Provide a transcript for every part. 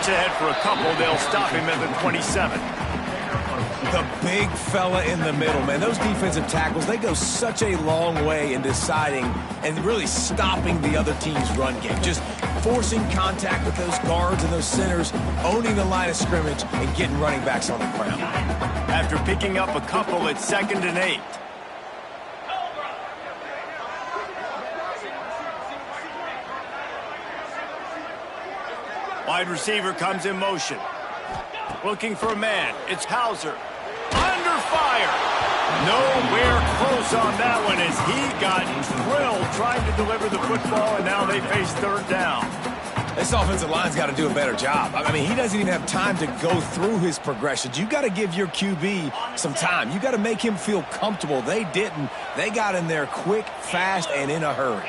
Gets ahead for a couple. They'll stop him at the 27. The big fella in the middle, man. Those defensive tackles, they go such a long way in deciding and really stopping the other team's run game. Just forcing contact with those guards and those centers, owning the line of scrimmage, and getting running backs on the ground. After picking up a couple, it's 2nd and 8. Wide receiver comes in motion. Looking for a man. It's Hauser. Under fire. Nowhere close on that one as he got drilled trying to deliver the football, and now they face 3rd down. This offensive line's got to do a better job. I mean, he doesn't even have time to go through his progressions. You got to give your QB some time. You got to make him feel comfortable. They didn't. They got in there quick, fast, and in a hurry.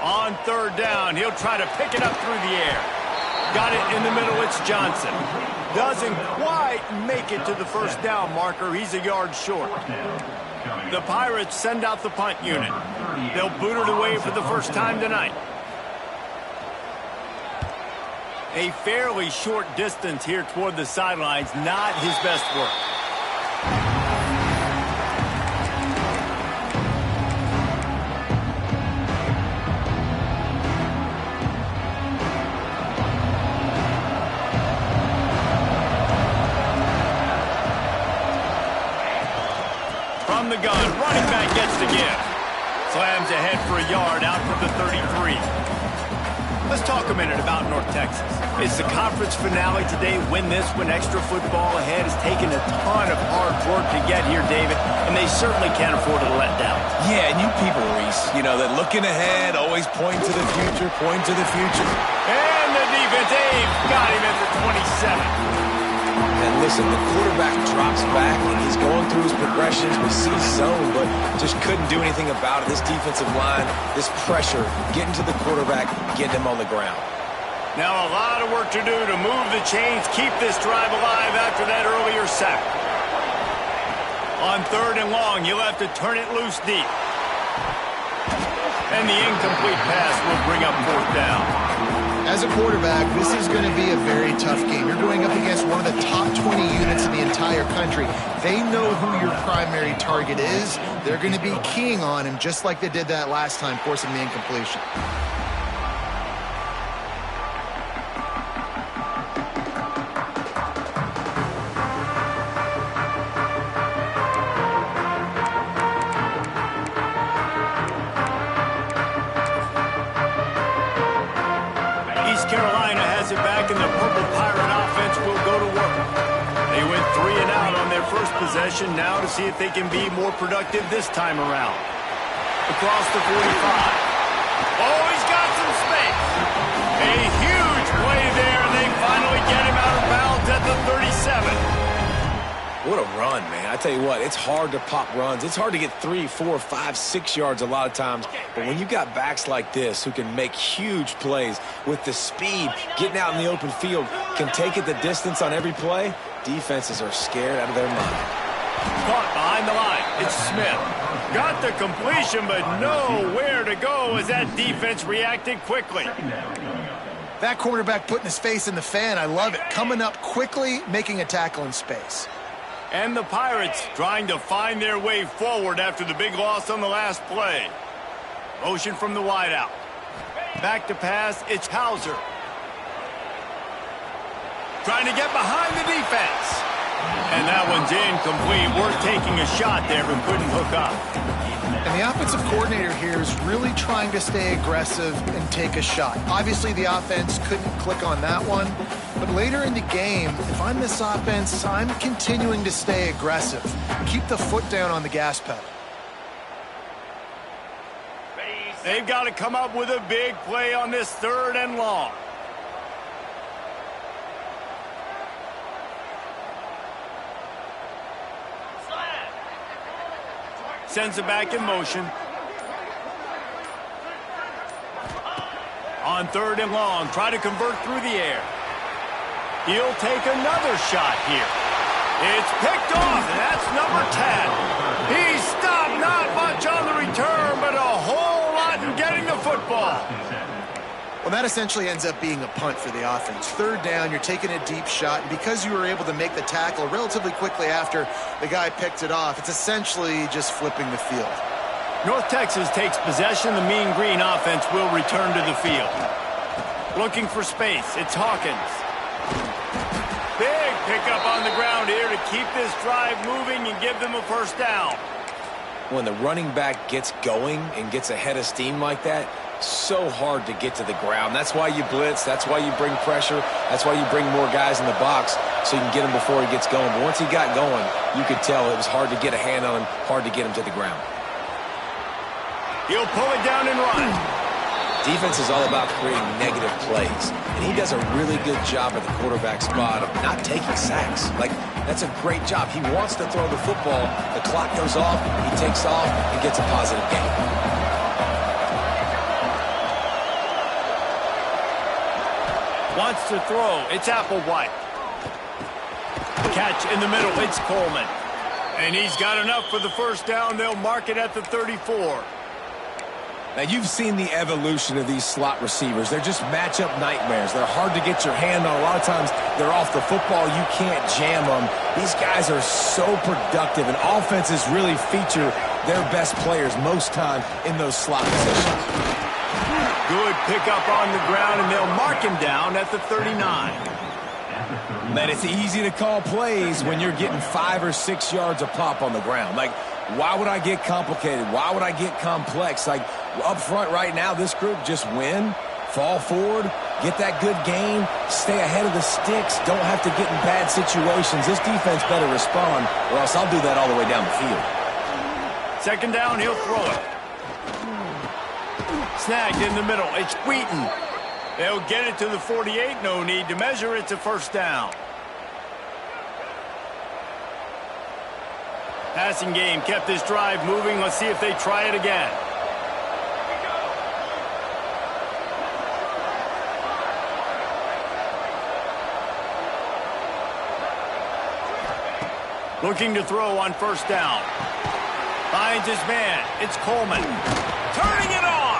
On 3rd down, he'll try to pick it up through the air. Got it in the middle, it's Johnson. Doesn't quite make it to the 1st down marker. He's a yard short. The Pirates send out the punt unit. They'll boot it away for the first time tonight. A fairly short distance here toward the sidelines, not his best work. From the gun, running back gets the give. Slams ahead for a yard out to the 33. Let's talk a minute about North Texas. It's the conference finale today. Win this, win extra football ahead. Has taken a ton of hard work to get here, David, and they certainly can't afford to let down. Yeah, and you people, Reese, you know, that looking ahead, always point to the future, point to the future. And the defense, Abe, got him at the 27. And listen, the quarterback drops back and he's going through his progressions. We see zone, but just couldn't do anything about it. This defensive line, this pressure, getting to the quarterback, getting him on the ground. Now a lot of work to do to move the chains, keep this drive alive after that earlier sack. On 3rd and long, you'll have to turn it loose deep. And the incomplete pass will bring up 4th down. As a quarterback, this is going to be a very tough game. You're going up against one of the top 20 units in the entire country. They know who your primary target is. They're going to be keying on him just like they did that last time, forcing the incompletion. Carolina has it back, and the Purple Pirate offense will go to work. They went 3 and out on their first possession, now to see if they can be more productive this time around. Across the 45. Oh, he's got some space. A huge play there, and they finally get him out of bounds at the 37. What a run, man. I tell you what, it's hard to pop runs. It's hard to get 3, 4, 5, 6 yards a lot of times. But when you got backs like this who can make huge plays with the speed, getting out in the open field, can take it the distance on every play, defenses are scared out of their mind. Caught behind the line. It's Smith. Got the completion, but nowhere to go as that defense reacted quickly. That quarterback putting his face in the fan, I love it. Coming up quickly, making a tackle in space. And the Pirates trying to find their way forward after the big loss on the last play. Motion from the wideout. Back to pass, it's Hauser. Trying to get behind the defense. And that one's incomplete. Worth taking a shot there, but couldn't hook up. And the offensive coordinator here is really trying to stay aggressive and take a shot. Obviously, the offense couldn't click on that one. But later in the game, if I'm this offense, I'm continuing to stay aggressive. Keep the foot down on the gas pedal. They've got to come up with a big play on this 3rd and long. Sends it back in motion. On 3rd and long, try to convert through the air. He'll take another shot here. It's picked off, and that's number 10. He stopped, not much on the return, but a whole Well, that essentially ends up being a punt for the offense. Third down, you're taking a deep shot, and because you were able to make the tackle relatively quickly after the guy picked it off, it's essentially just flipping the field. North Texas takes possession. The Mean Green offense will return to the field. Looking for space. It's Hawkins. Big pickup on the ground here to keep this drive moving and give them a first down. When the running back gets going and gets ahead of steam like that, so hard to get to the ground. That's why you blitz. That's why you bring pressure. That's why you bring more guys in the box so you can get him before he gets going. But once he got going, you could tell it was hard to get a hand on him, hard to get him to the ground. He'll pull it down and run. Defense is all about creating negative plays, and he does a really good job at the quarterback spot of not taking sacks. Like, that's a great job. He wants to throw the football. The clock goes off, he takes off, and gets a positive gain. Wants to throw. It's Applewhite. Catch in the middle. It's Coleman. And he's got enough for the first down. They'll mark it at the 34. Now, you've seen the evolution of these slot receivers. They're just matchup nightmares. They're hard to get your hand on. A lot of times, they're off the football. You can't jam them. These guys are so productive, and offenses really feature their best players most time in those slot positions. Good pickup on the ground, and they'll mark him down at the 39. Man, it's easy to call plays when you're getting 5 or 6 yards a pop on the ground. Like, why would I get complicated? Why would I get complex? Like, up front right now, this group just win, fall forward, get that good gain, stay ahead of the sticks, don't have to get in bad situations. This defense better respond, or else I'll do that all the way down the field. Second down, he'll throw it. Snagged in the middle. It's Wheaton. They'll get it to the 48. No need to measure. It's a first down. Passing game kept this drive moving. Let's see if they try it again. Looking to throw on first down. Finds his man. It's Coleman. Turning it on.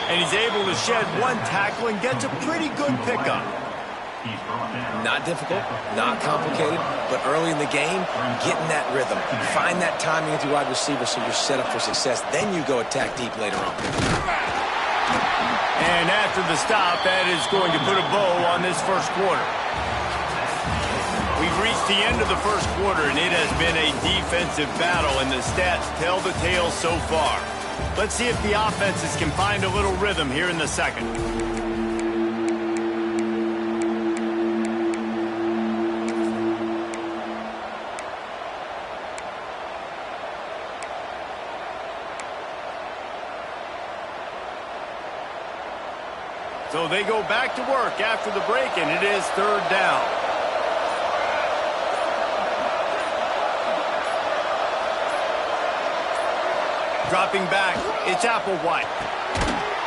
And he's able to shed one tackle and gets a pretty good pickup. Not difficult, not complicated, but early in the game, getting that rhythm. Find that timing with your wide receiver so you're set up for success. Then you go attack deep later on. And after the stop, that is going to put a bow on this first quarter. We've reached the end of the first quarter, and it has been a defensive battle, and the stats tell the tale so far. Let's see if the offenses can find a little rhythm here in the second. So they go back to work after the break, and it is third down. Dropping back, it's Applewhite.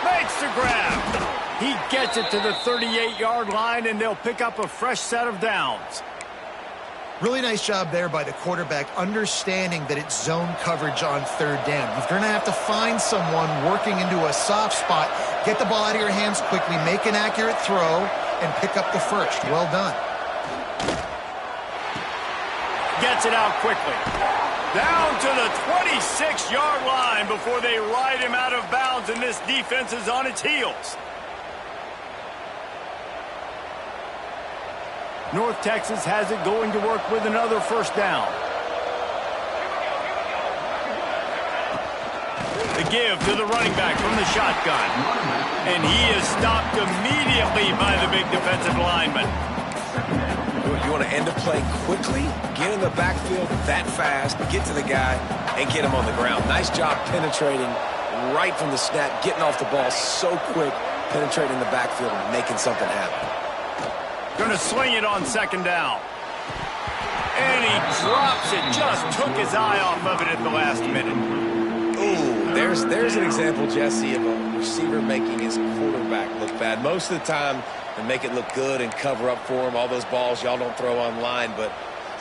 Makes the grab. He gets it to the 38-yard line, and they'll pick up a fresh set of downs. Really nice job there by the quarterback, understanding that it's zone coverage on third down. You're going to have to find someone working into a soft spot, get the ball out of your hands quickly, make an accurate throw, and pick up the first. Well done. Gets it out quickly. Down to the 26-yard line before they ride him out of bounds, and this defense is on its heels. North Texas has it going to work with another first down. The give to the running back from the shotgun. And he is stopped immediately by the big defensive lineman. You want to end a play quickly, get in the backfield that fast, get to the guy, and get him on the ground. Nice job penetrating right from the snap, getting off the ball so quick, penetrating the backfield and making something happen. Going to sling it on second down. And he drops it. Just took his eye off of it at the last minute. Ooh, there's an example, Jesse, of a receiver making his quarterback look bad. Most of the time, they make it look good and cover up for him. All those balls y'all don't throw online, but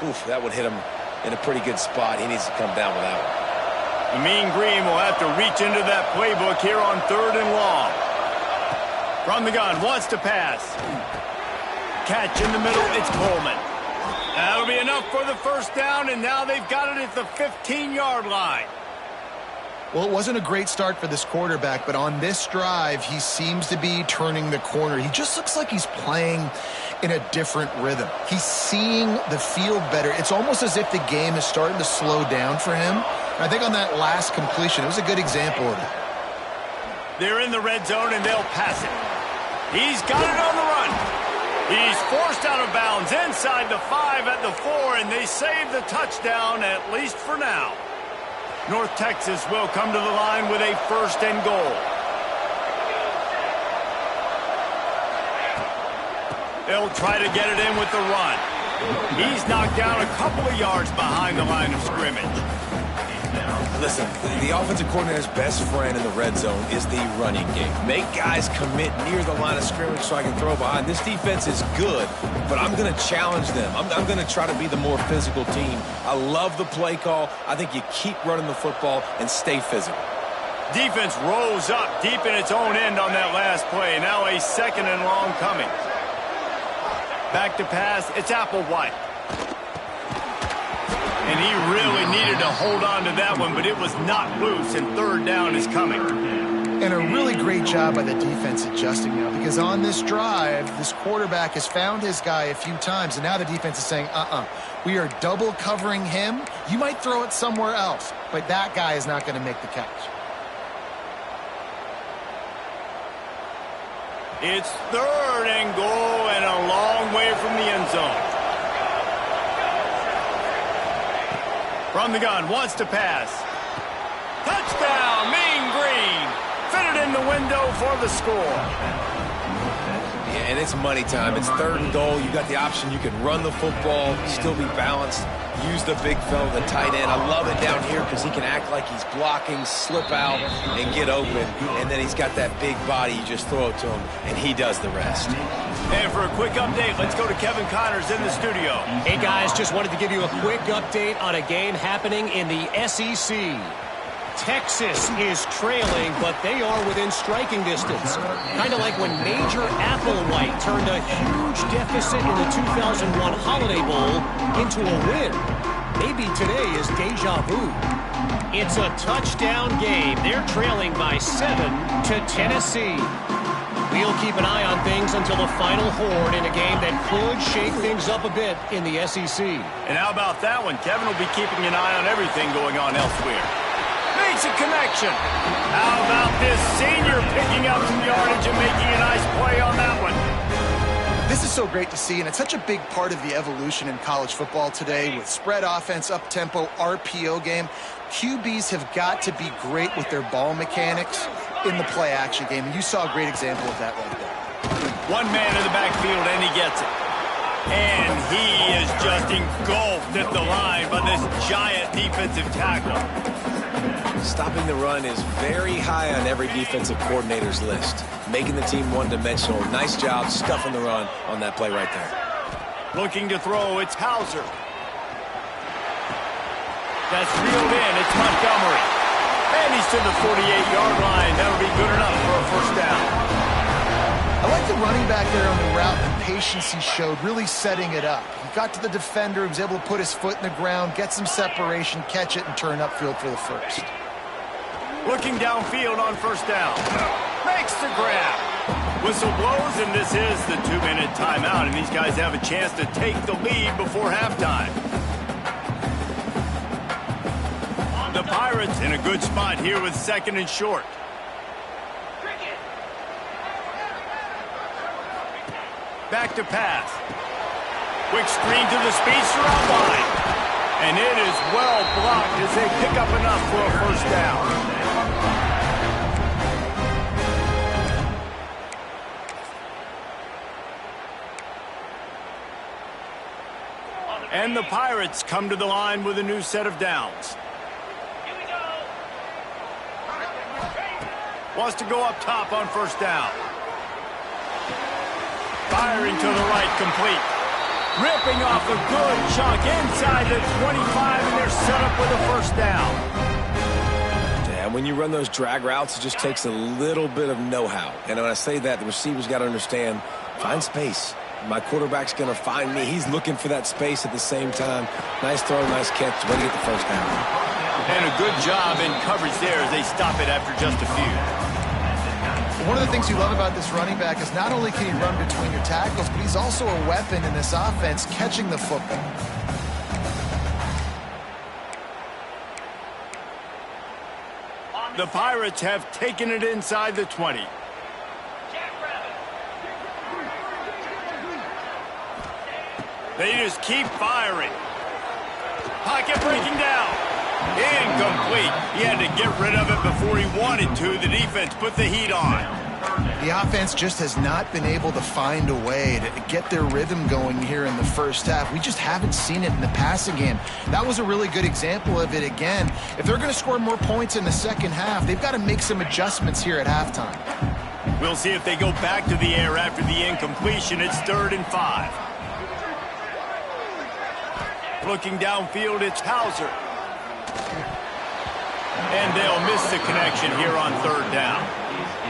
oof, that would hit him in a pretty good spot. He needs to come down with that one. The Mean Green will have to reach into that playbook here on third and long. From the gun, wants to pass. Catch in the middle, it's Coleman. That'll be enough for the first down, and now they've got it at the 15-yard line. Well, it wasn't a great start for this quarterback, but on this drive, he seems to be turning the corner. He just looks like he's playing in a different rhythm. He's seeing the field better. It's almost as if the game is starting to slow down for him. And I think on that last completion, it was a good example of that. They're in the red zone, and they'll pass it. He's got it on the run. He's forced out of bounds inside the 5 at the 4, and they save the touchdown, at least for now. North Texas will come to the line with a 1st and goal. They'll try to get it in with the run. He's knocked down a couple of yards behind the line of scrimmage. Listen, the offensive coordinator's best friend in the red zone is the running game. Make guys commit near the line of scrimmage so I can throw behind. This defense is good, but I'm going to challenge them. I'm going to try to be the more physical team. I love the play call. I think you keep running the football and stay physical. Defense rose up deep in its own end on that last play. Now a 2nd and long coming. Back to pass, it's Applewhite. And he really needed to hold on to that one, but it was not loose, and 3rd down is coming. And a really great job by the defense adjusting now, because on this drive, this quarterback has found his guy a few times, and now the defense is saying, we are double covering him. You might throw it somewhere else, but that guy is not going to make the catch. It's 3rd and goal, and a long way from the end zone. From the gun, wants to pass. Touchdown, Mean Green. Fitted in the window for the score. Yeah, and it's money time. It's 3rd and goal. You got the option. You can run the football, still be balanced, use the big fella, the tight end. I love it down here because he can act like he's blocking, slip out, and get open. And then he's got that big body. You just throw it to him, and he does the rest. And for a quick update, let's go to Kevin Connors in the studio. Hey, guys, just wanted to give you a quick update on a game happening in the SEC. Texas is trailing, but they are within striking distance. Kind of like when Major Applewhite turned a huge deficit in the 2001 Holiday Bowl into a win. Maybe today is deja vu. It's a touchdown game. They're trailing by 7 to Tennessee. We'll keep an eye on things until the final horn in a game that could shake things up a bit in the SEC. And how about that one? Kevin will be keeping an eye on everything going on elsewhere. Makes a connection. How about this senior picking up some yardage and making a nice play on that one? This is so great to see, and it's such a big part of the evolution in college football today with spread offense, up-tempo, RPO game. QBs have got to be great with their ball mechanics in the play-action game, and you saw a great example of that right there. One man in the backfield, and he gets it. And he is just engulfed at the line by this giant defensive tackle. Stopping the run is very high on every defensive coordinator's list. Making the team one-dimensional. Nice job stuffing the run on that play right there. Looking to throw, it's Hauser. That's reeled in, it's Montgomery. And he's to the 48-yard line. That'll be good enough for a 1st down. I like the running back there on the route, the patience he showed, really setting it up. He got to the defender, he was able to put his foot in the ground, get some separation, catch it, and turn upfield for the 1st. Looking downfield on 1st down. Makes the grab. Whistle blows, and this is the 2-minute timeout, and these guys have a chance to take the lead before halftime. The Pirates in a good spot here with 2nd and short. Back to pass. Quick screen to the speedster out wide. And it is well blocked as they pick up enough for a 1st down. And the Pirates come to the line with a new set of downs. Wants to go up top on 1st down. Firing to the right, complete. Ripping off a good chunk inside the 25, and they're set up with a 1st down. Yeah, And when you run those drag routes, it just takes a little bit of know-how. And when I say that, the receiver's got to understand, find space. My quarterback's going to find me. He's looking for that space at the same time. Nice throw, nice catch. Way to get the first down. And a good job in coverage there as they stop it after just a few. One of the things you love about this running back is not only can he run between your tackles, but he's also a weapon in this offense catching the football. The Pirates have taken it inside the 20. They just keep firing. Pocket breaking down. Incomplete. He had to get rid of it before he wanted to. The defense put the heat on. The offense just has not been able to find a way to get their rhythm going here in the first half. We just haven't seen it in the passing game. That was a really good example of it again. If they're going to score more points in the second half, they've got to make some adjustments here at halftime. We'll see if they go back to the air after the incompletion. It's 3rd and 5. Looking downfield, it's Hauser. And they'll miss the connection here on 3rd down.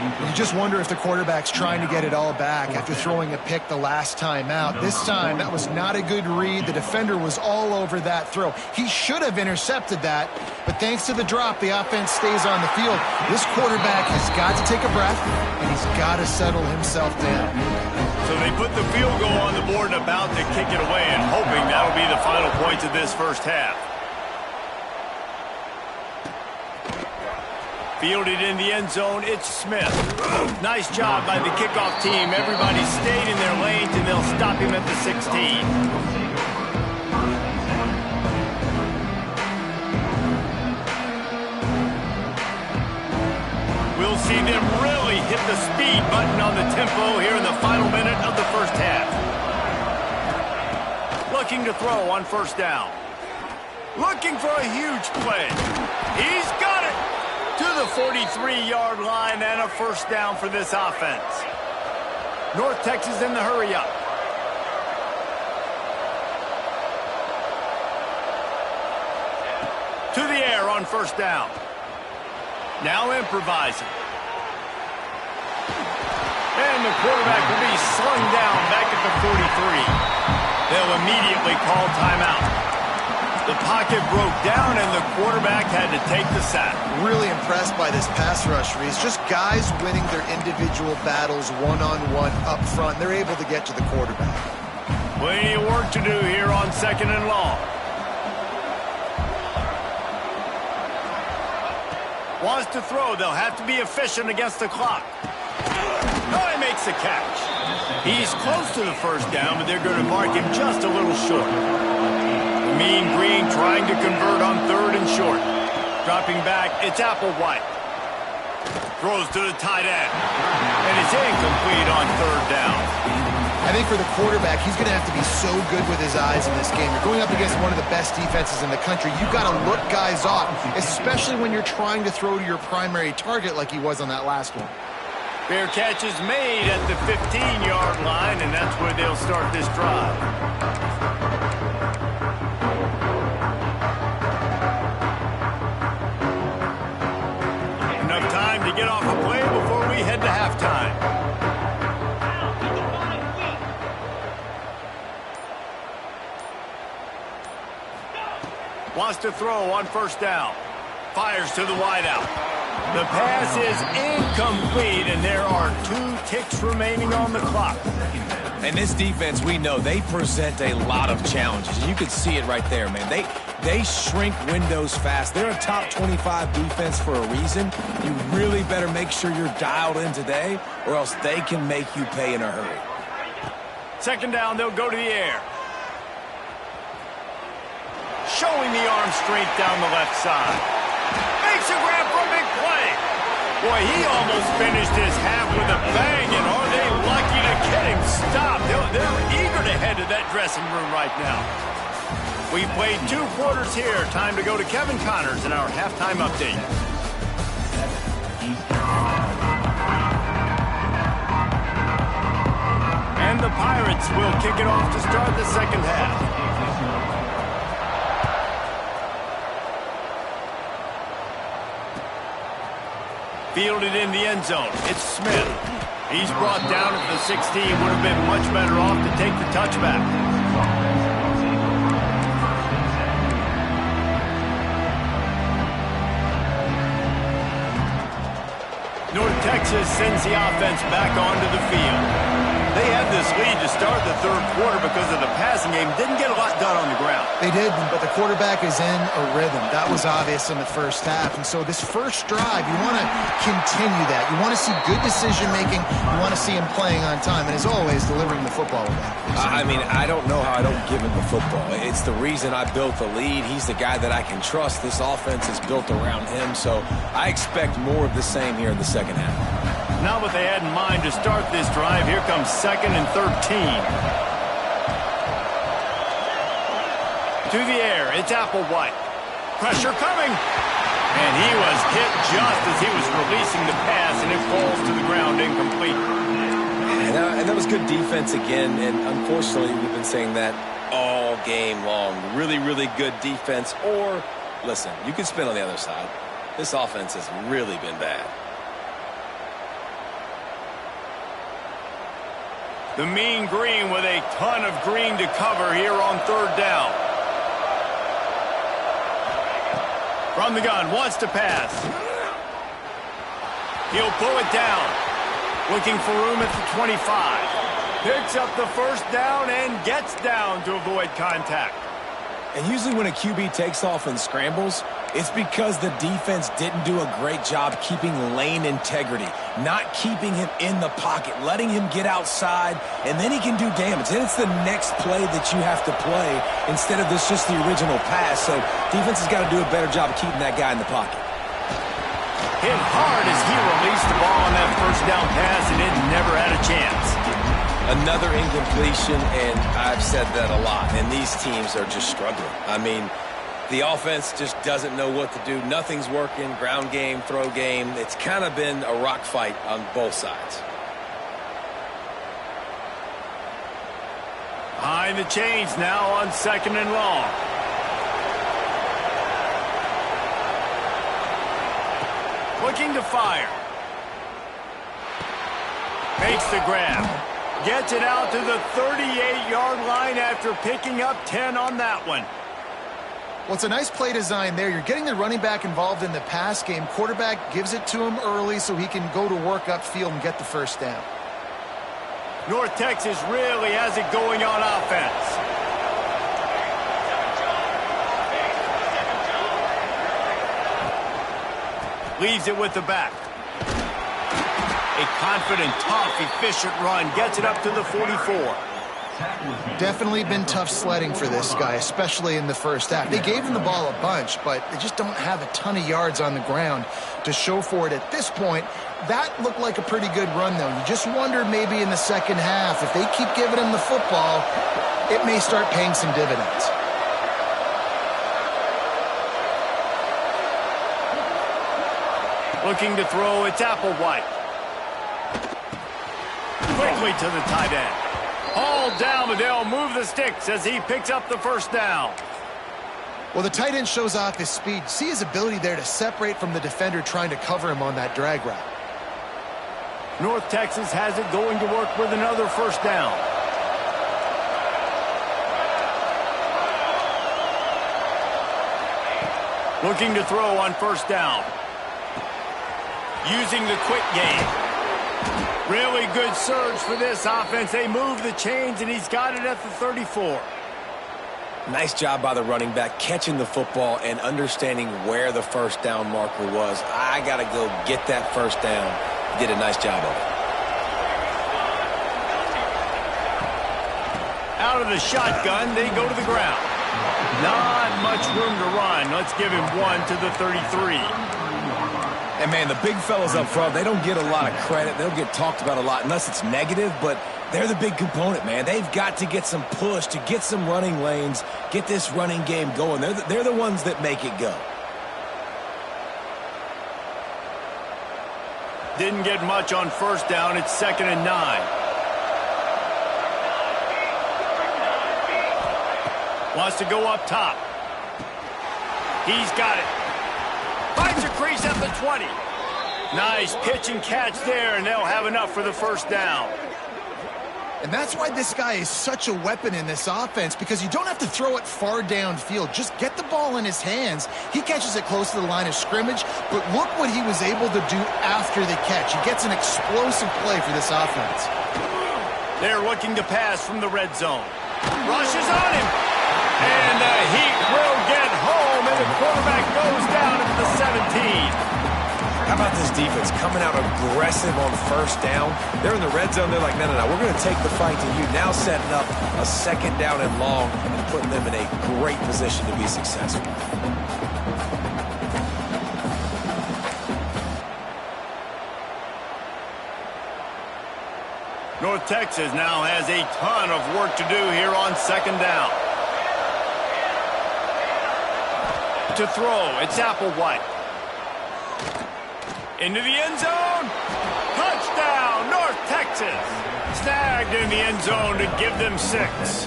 You just wonder if the quarterback's trying to get it all back after throwing a pick the last time out. This time, that was not a good read. The defender was all over that throw. He should have intercepted that, but thanks to the drop, the offense stays on the field. This quarterback has got to take a breath, and he's got to settle himself down. So they put the field goal on the board and about to kick it away and hoping that'll be the final points of this first half. Fielded in the end zone, it's Smith. Nice job by the kickoff team. Everybody stayed in their lanes, and they'll stop him at the 16. We'll see them really hit the speed button on the tempo here in the final minute of the first half. Looking to throw on 1st down. Looking for a huge play. He's got it. To the 43-yard line and a 1st down for this offense. North Texas in the hurry-up. To the air on 1st down. Now improvising. And the quarterback will be slung down back at the 43. They'll immediately call timeout. The pocket broke down, and the quarterback had to take the sack. Really impressed by this pass rush, Reese. Just guys winning their individual battles one-on-one up front. They're able to get to the quarterback. Plenty of work to do here on 2nd and long. Wants to throw. They'll have to be efficient against the clock. Oh, he makes the catch. He's close to the 1st down, but they're going to mark him just a little short. Mean Green trying to convert on 3rd and short. Dropping back, it's Applewhite. Throws to the tight end. And it's incomplete on 3rd down. I think for the quarterback, he's going to have to be so good with his eyes in this game. You're going up against one of the best defenses in the country. You've got to look guys off, especially when you're trying to throw to your primary target like he was on that last one. Fair catch is made at the 15-yard line, and that's where they'll start this drive. Enough time to get off a play before we head to halftime. Wants to throw on 1st down. Fires to the wideout. The pass is incomplete, and there are 2 ticks remaining on the clock. And this defense, we know, they present a lot of challenges. You can see it right there, man. They shrink windows fast. They're a top 25 defense for a reason. You really better make sure you're dialed in today, or else they can make you pay in a hurry. 2nd down, they'll go to the air. Showing the arm strength down the left side. Makes a grab for a big play. Boy, he almost finished his half with a bang, and are they lucky to get him stopped? They're eager to head to that dressing room right now. We've played 2 quarters here. Time to go to Kevin Connors in our halftime update. And the Pirates will kick it off to start the second half. Fielded in the end zone. It's Smith. He's brought down at the 16. Would have been much better off to take the touchback. North Texas sends the offense back onto the field. They had this lead to start the third quarter because of the passing game. Didn't get a lot done on the ground. They did, but the quarterback is in a rhythm. That was obvious in the first half. And so this first drive, you want to continue that. You want to see good decision-making. You want to see him playing on time. And as always, delivering the football with accuracy. I mean, I don't know how I don't give him the football. It's the reason I built the lead. He's the guy that I can trust. This offense is built around him. So I expect more of the same here in the second half. Not what they had in mind to start this drive. Here comes 2nd and 13. To the air, it's Applewhite. Pressure coming. And he was hit just as he was releasing the pass, and it falls to the ground incomplete. And that was good defense again, and unfortunately we've been saying that all game long. Really, really good defense. Or, listen, you can spin on the other side. This offense has really been bad. The Mean Green with a ton of green to cover here on 3rd down. From the gun, wants to pass. He'll pull it down. Looking for room at the 25. Picks up the 1st down and gets down to avoid contact. And usually when a QB takes off and scrambles, it's because the defense didn't do a great job keeping lane integrity, not keeping him in the pocket, letting him get outside, and then he can do damage. And it's the next play that you have to play instead of this just the original pass. So defense has got to do a better job of keeping that guy in the pocket. Hit hard as he released the ball on that 1st down pass, and it never had a chance. Another incompletion, and I've said that a lot, and these teams are just struggling. I mean, the offense just doesn't know what to do. Nothing's working. Ground game, throw game. It's kind of been a rock fight on both sides. Behind the chains now on 2nd and long. Looking to fire. Makes the grab. Gets it out to the 38-yard line after picking up 10 on that one. Well, it's a nice play design there. You're getting the running back involved in the pass game. Quarterback gives it to him early so he can go to work upfield and get the 1st down. North Texas really has it going on offense. Leaves it with the back. A confident, tough, efficient run. Gets it up to the 44. Definitely been tough sledding for this guy, especially in the first half. They gave him the ball a bunch, but they just don't have a ton of yards on the ground to show for it at this point. That looked like a pretty good run, though. You just wondered maybe in the second half, if they keep giving him the football, it may start paying some dividends. Looking to throw, it's Applewhite. Quickly to the tight end. Hauled down, but they'll move the sticks as he picks up the 1st down. Well, the tight end shows off his speed. See his ability there to separate from the defender trying to cover him on that drag route. North Texas has it going to work with another 1st down. Looking to throw on 1st down. Using the quick game. Really good surge for this offense. They move the chains, and he's got it at the 34. Nice job by the running back, catching the football and understanding where the 1st down marker was. I got to go get that 1st down. He did a nice job of it. Out of the shotgun, they go to the ground. Not much room to run. Let's give him 1 to the 33. And, man, the big fellas up front, they don't get a lot of credit. They don't get talked about a lot unless it's negative, but they're the big component, man. They've got to get some push, to get some running lanes, get this running game going. They're the ones that make it go. Didn't get much on 1st down. It's 2nd and 9. Wants to go up top. He's got it. Finds a crease at the 20. Nice pitch and catch there, and they'll have enough for the first down. And that's why this guy is such a weapon in this offense, because you don't have to throw it far downfield. Just get the ball in his hands. He catches it close to the line of scrimmage, but look what he was able to do after the catch. He gets an explosive play for this offense. They're looking to pass from the red zone. Rushes on him. And the heat will get home, and the quarterback goes down at the 17. How about this defense coming out aggressive on first down? They're in the red zone. They're like, no, we're going to take the fight to you. Now setting up a second down and long and putting them in a great position to be successful. North Texas now has a ton of work to do here on second down. To throw, it's Applewhite. Into the end zone. Touchdown, North Texas. Snagged in the end zone to give them 6.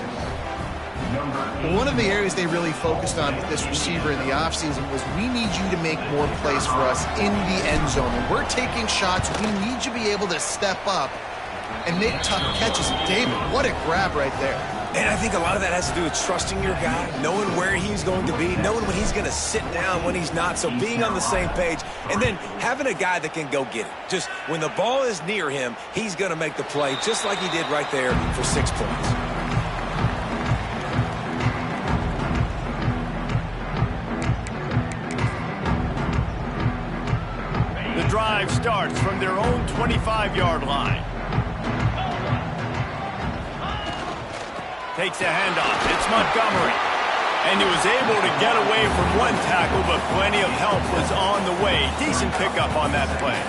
One of the areas they really focused on with this receiver in the offseason was, we need you to make more plays for us in the end zone. When we're taking shots, we need you to be able to step up and make tough catches. David, what a grab right there. And I think a lot of that has to do with trusting your guy, knowing where he's going to be, knowing when he's going to sit down, when he's not, so being on the same page, and then having a guy that can go get it. Just when the ball is near him, he's going to make the play, just like he did right there for 6 points. The drive starts from their own 25-yard line. Takes a handoff. It's Montgomery. And he was able to get away from one tackle, but plenty of help was on the way. Decent pickup on that play.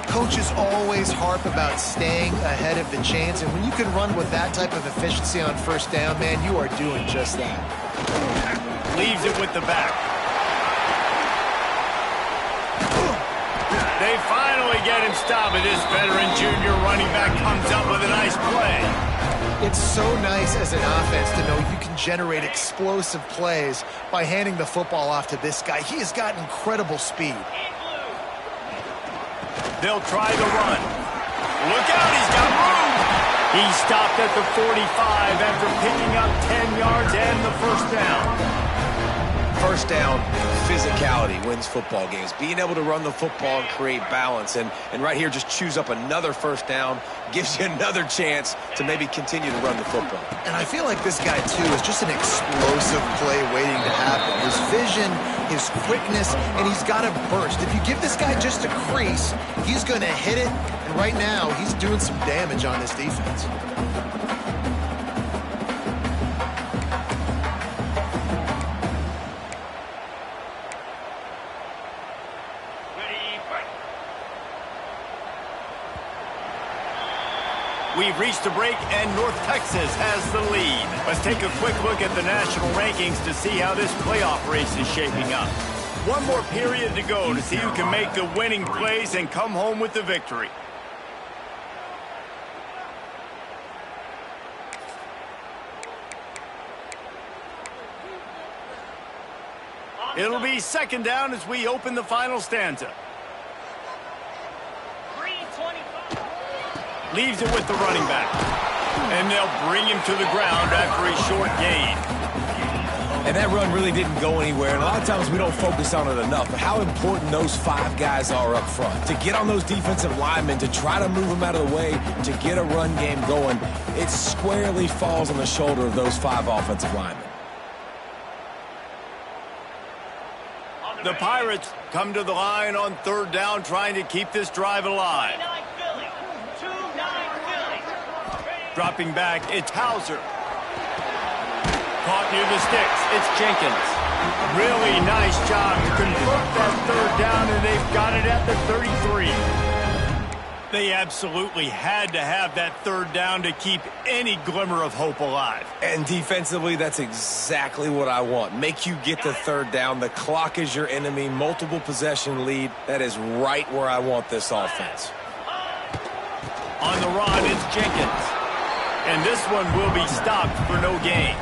Coaches always harp about staying ahead of the chains, and when you can run with that type of efficiency on first down, man, you are doing just that. Leaves it with the back. They finally get him stopped, and this veteran junior running back comes up with a nice play. It's so nice as an offense to know you can generate explosive plays by handing the football off to this guy. He has got incredible speed. They'll try the run. Look out, he's got room. He stopped at the 45 after picking up 10 yards and the first down. First down, physicality wins football games. Being able to run the football and create balance. And right here, just choose up another first down, gives you another chance to maybe continue to run the football. And I feel like this guy, too, is just an explosive play waiting to happen. His vision, his quickness, and he's got a burst. If you give this guy just a crease, he's going to hit it. And right now, he's doing some damage on this defense. We've reached a break, and North Texas has the lead. Let's take a quick look at the national rankings to see how this playoff race is shaping up. One more period to go to see who can make the winning plays and come home with the victory. It'll be second down as we open the final stanza. Leaves it with the running back. And they'll bring him to the ground after a short gain. And that run really didn't go anywhere. And a lot of times we don't focus on it enough. But how important those 5 guys are up front. To get on those defensive linemen, to try to move them out of the way, to get a run game going, it squarely falls on the shoulder of those 5 offensive linemen. The Pirates come to the line on third down, trying to keep this drive alive. Dropping back, it's Hauser. Caught near the sticks, it's Jenkins. Really nice job to convert that third down, and they've got it at the 33. They absolutely had to have that third down to keep any glimmer of hope alive. And defensively, that's exactly what I want. Make you get the third down. The clock is your enemy. Multiple possession lead. That is right where I want this offense. On the run, it's Jenkins. And this one will be stopped for no gain.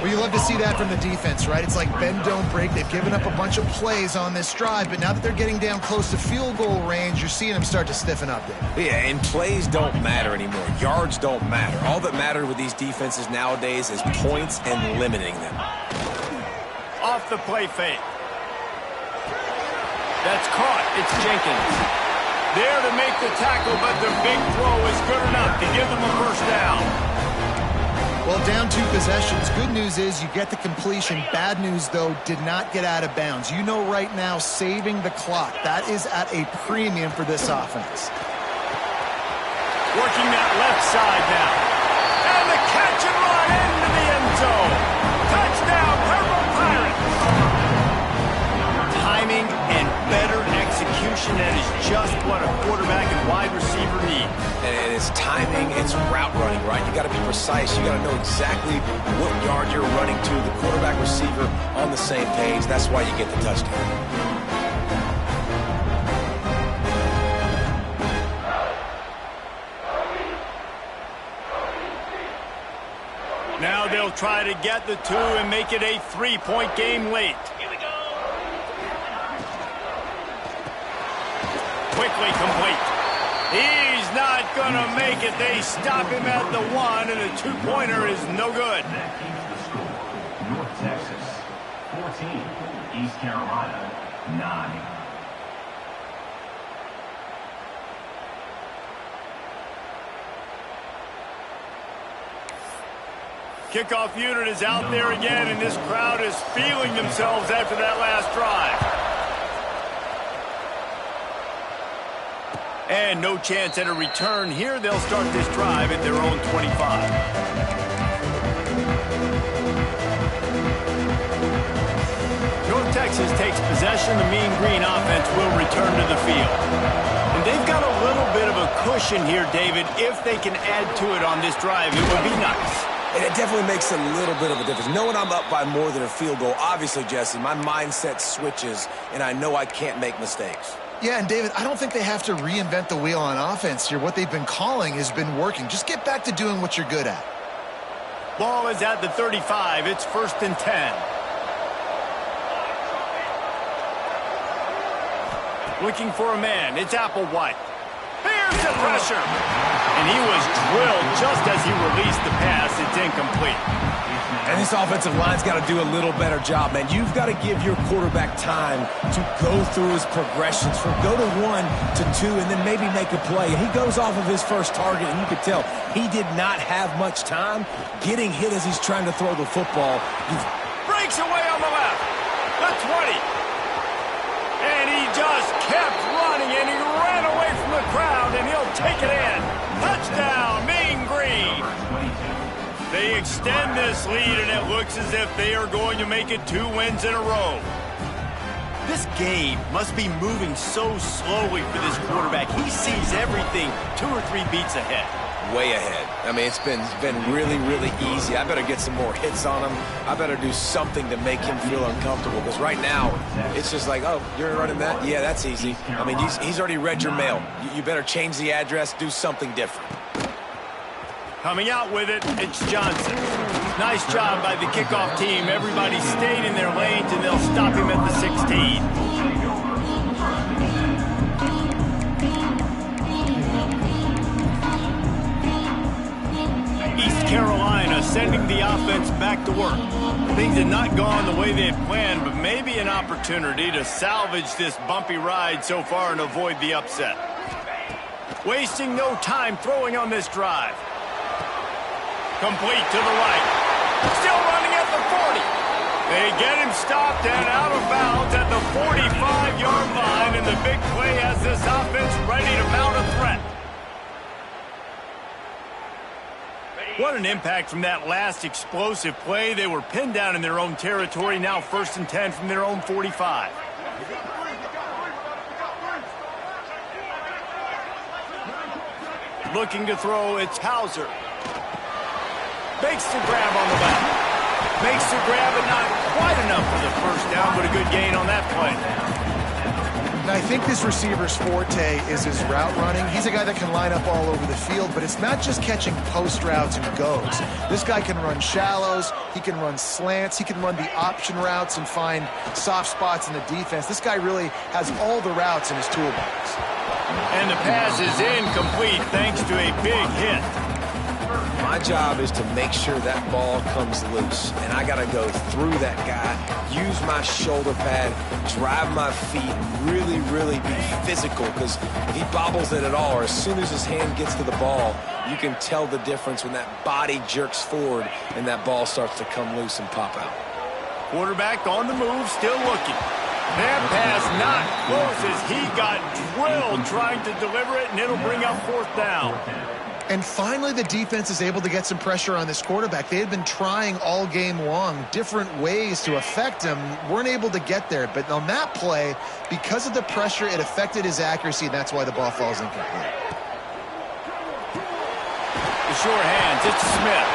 Well, you love to see that from the defense, right? It's like bend, don't break. They've given up a bunch of plays on this drive, but now that they're getting down close to field goal range, you're seeing them start to stiffen up there. Yeah, and plays don't matter anymore. Yards don't matter. All that matters with these defenses nowadays is points and limiting them. Off the play fake. That's caught. It's Jenkins. There to make the tackle, but the big throw is good enough to give them a first down. Well, down 2 possessions. Good news is you get the completion. Bad news, though, did not get out of bounds. You know right now, saving the clock. That is at a premium for this offense. Working that left side now. And the catch and run into the end zone. Touchdown, Purple Pirates. Timing and better execution, that is just what a quarterback and wide receiver need. And it's timing, it's route running, right? You got to be precise. You got to know exactly what yard you're running to. The quarterback, receiver on the same page. That's why you get the touchdown. Now they'll try to get the 2 and make it a 3-point game late. Quickly complete. He's not going to make it. They stop him at the 1, and the 2-pointer is no good. North Texas, 14. East Carolina, 9. Kickoff unit is out there again, and this crowd is feeling themselves after that last drive. And no chance at a return here. They'll start this drive at their own 25. North Texas takes possession. The Mean Green offense will return to the field. And they've got a little bit of a cushion here, David. If they can add to it on this drive, it would be nice. And it definitely makes a little bit of a difference. Knowing I'm up by more than a field goal, obviously, Jesse, my mindset switches, and I know I can't make mistakes. Yeah, and David, I don't think they have to reinvent the wheel on offense here. What they've been calling has been working. Just get back to doing what you're good at. Ball is at the 35. It's 1st and 10. Looking for a man. It's Applewhite. Here's the pressure. And he was drilled just as he released the pass. It's incomplete. And this offensive line's got to do a little better job, man. You've got to give your quarterback time to go through his progressions from go to 1 to 2 and then maybe make a play. And he goes off of his first target, and you could tell he did not have much time getting hit as he's trying to throw the football. Breaks away on the left. The 20. And he just kept running, and he ran away from the crowd, and he'll take it in. Touchdown, Mean Green. They extend this lead, and it looks as if they are going to make it 2 wins in a row. This game must be moving so slowly for this quarterback. He sees everything 2 or 3 beats ahead. Way ahead. I mean, it's been really, really easy. I better get some more hits on him. I better do something to make him feel uncomfortable, because right now it's just like, oh, you're running that? Yeah, that's easy. I mean, he's already read your mail. You better change the address, do something different. Coming out with it, it's Johnson. Nice job by the kickoff team. Everybody stayed in their lanes, and they'll stop him at the 16. East Carolina sending the offense back to work. Things had not gone the way they had planned, but maybe an opportunity to salvage this bumpy ride so far and avoid the upset. Wasting no time throwing on this drive. Complete to the right. Still running at the 40. They get him stopped and out of bounds at the 45-yard line, and the big play has this offense ready to mount a threat. What an impact from that last explosive play. They were pinned down in their own territory, now 1st and 10 from their own 45. Looking to throw, it's Hauser. Makes the grab on the left. Makes the grab, but not quite enough for the first down, but a good gain on that play. And I think this receiver's forte is his route running. He's a guy that can line up all over the field, but it's not just catching post routes and goes. This guy can run shallows, he can run slants, he can run the option routes and find soft spots in the defense. This guy really has all the routes in his toolbox. And the pass is incomplete thanks to a big hit. My job is to make sure that ball comes loose, and I got to go through that guy, use my shoulder pad, drive my feet, really be physical, because if he bobbles it at all, or as soon as his hand gets to the ball, you can tell the difference when that body jerks forward and that ball starts to come loose and pop out. Quarterback on the move, still looking. That pass not close as he got drilled trying to deliver it, and it'll bring up 4th down. And finally, the defense is able to get some pressure on this quarterback. They had been trying all game long different ways to affect him, weren't able to get there. But on that play, because of the pressure, it affected his accuracy, and that's why the ball falls incomplete. The short hands, it's Smith.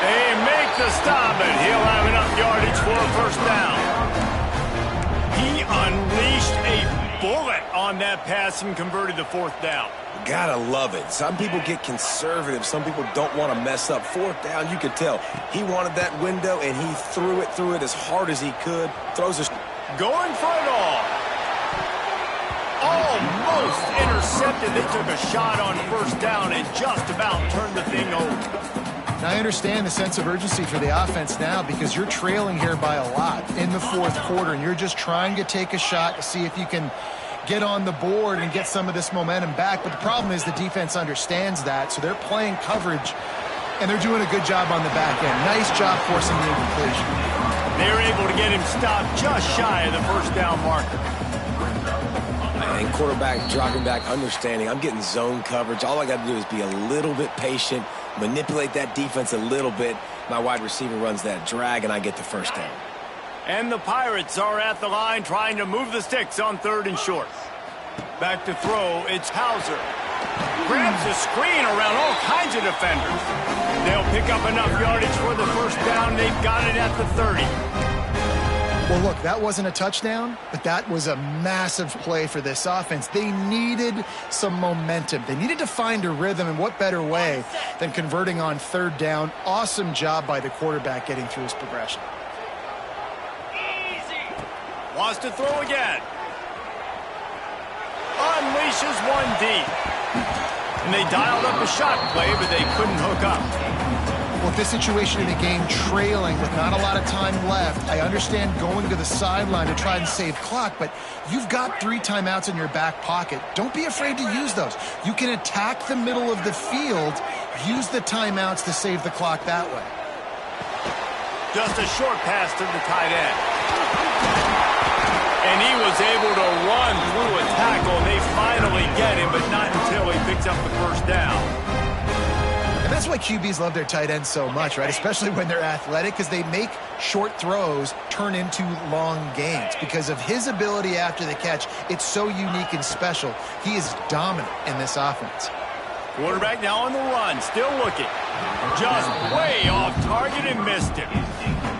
They make the stop, and he'll have enough yardage for a 1st down. He unleashed a bullet on that pass and converted to 4th down. Gotta love it. Some people get conservative. Some people don't want to mess up. 4th down, you could tell. He wanted that window, and he threw it as hard as he could. Throws a... Going for it all. Almost intercepted. They took a shot on 1st down and just about turned the thing over. Now, I understand the sense of urgency for the offense now because you're trailing here by a lot in the 4th quarter, and you're just trying to take a shot to see if you can get on the board and get some of this momentum back. But the problem is the defense understands that, so they're playing coverage, and they're doing a good job on the back end. Nice job forcing the incompletion. They're able to get him stopped just shy of the 1st down marker. And quarterback dropping back, understanding I'm getting zone coverage. All I got to do is be a little bit patient, manipulate that defense a little bit. My wide receiver runs that drag, and I get the 1st down. And the Pirates are at the line trying to move the sticks on 3rd and short. Back to throw, it's Hauser. Grabs a screen around all kinds of defenders. They'll pick up enough yardage for the 1st down. They've got it at the 30. Well, look, that wasn't a touchdown, but that was a massive play for this offense. They needed some momentum. They needed to find a rhythm, and what better way than converting on 3rd down. Awesome job by the quarterback getting through his progression. Wants to throw again. Unleashes one deep. And they dialed up a shot play, but they couldn't hook up. Well, this situation in the game, trailing with not a lot of time left, I understand going to the sideline to try and save clock, but you've got 3 timeouts in your back pocket. Don't be afraid to use those. You can attack the middle of the field, use the timeouts to save the clock that way. Just a short pass to the tight end. And he was able to run through a tackle. They finally get him, but not until he picks up the 1st down. And that's why QBs love their tight ends so much, right? Especially when they're athletic, because they make short throws turn into long gains. Because of his ability after the catch, it's so unique and special. He is dominant in this offense. Quarterback now on the run, still looking. Just way off target and missed him.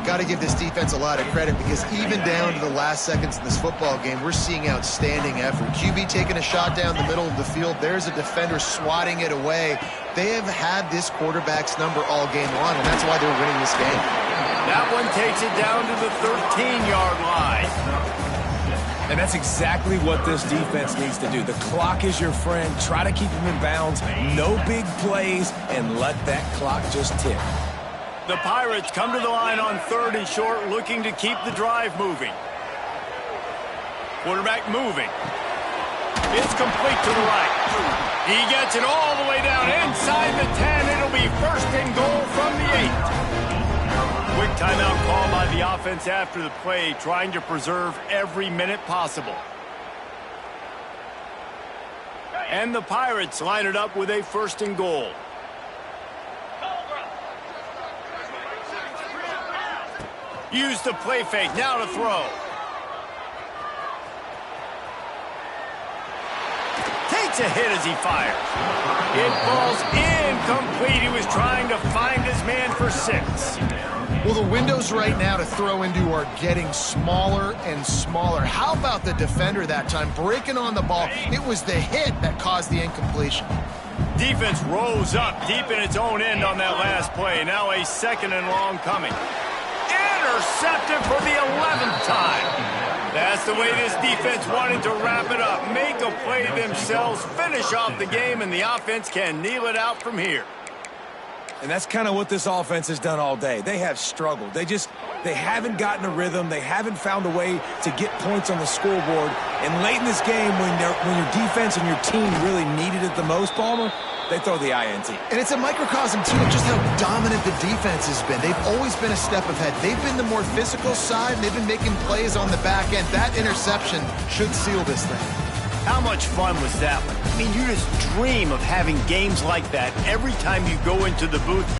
Got to give this defense a lot of credit because even down to the last seconds of this football game, we're seeing outstanding effort. QB taking a shot down the middle of the field. There's a defender swatting it away. They have had this quarterback's number all game long, and that's why they're winning this game. That one takes it down to the 13-yard line. And that's exactly what this defense needs to do. The clock is your friend. Try to keep him in bounds. No big plays, and let that clock just tick. The Pirates come to the line on 3rd and short, looking to keep the drive moving. Quarterback moving. It's complete to the right. He gets it all the way down inside the 10. It'll be 1st and goal from the 8. Quick timeout call by the offense after the play, trying to preserve every minute possible. And the Pirates line it up with a 1st and goal. Use the play fake, now to throw. Takes a hit as he fires. It falls incomplete. He was trying to find his man for 6. Well, the windows right now to throw into are getting smaller and smaller. How about the defender that time breaking on the ball? It was the hit that caused the incompletion. Defense rose up deep in its own end on that last play. Now a second and long coming. Intercepted for the 11th time. That's the way this defense wanted to wrap it up. Make a play themselves, finish off the game, and the offense can kneel it out from here. And that's kind of what this offense has done all day. They have struggled. They haven't gotten a rhythm. They haven't found a way to get points on the scoreboard. And late in this game, when your defense and your team really needed it the most, Palmer, they throw the INT. And it's a microcosm, too, of just how dominant the defense has been. They've always been a step ahead. They've been the more physical side, and they've been making plays on the back end. That interception should seal this thing. How much fun was that one? I mean, you just dream of having games like that every time you go into the booth.